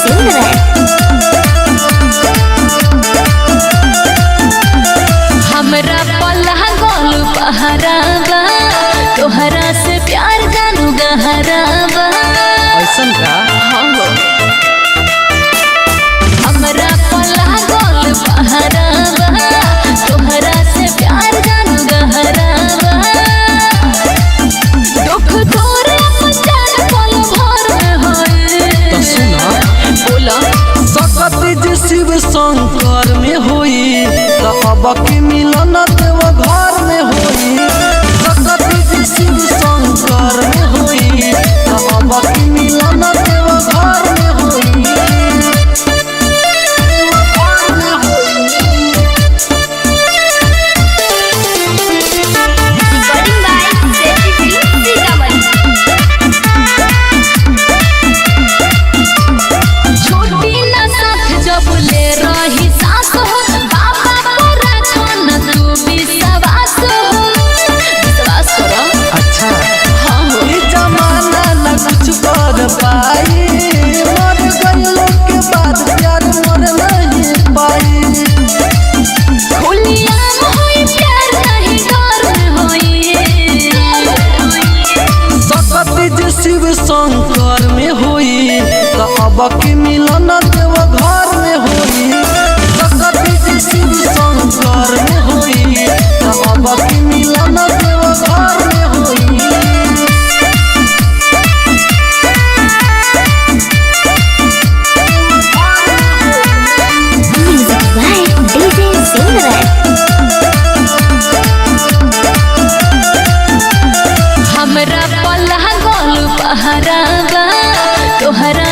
singer हमरा पल्ला गोल पहरावा तोहरा से प्यार जानू गहरावा ऐसन का हमरा पल्ला गोल पहरावा तोहरा से प्यार जानू गहरावा दुख तोरे जान पल भर में होए तो सुना बोला सकती जी शिव शंकर में होई तो अब की मिलन देव घर में होई सकती जी शिव शंकर में होई तो अब की मिलन देव घर में होई रिकॉर्डिंग बाय जेटीवी सीतामढ़ी छोटी ना साथ जब ले रही सास हो बाबा पर रखन तू विश्वास करो अच्छा हाँ हो ये जमाना न कुछ कर पाई मर गइलो के बाद प्यार मर नहीं पाई खुलिया होई प्यार नहीं डर में होई सकती जी शिव शंकर में होई तो अब की मिलन देव घर में होई सकती जी शिव शंकर में होई तो अब की मिलन देव घर में होई म्यूजिक बाय डीजे सिंगर हमरा पल्ला गोल पहरावा तोहरा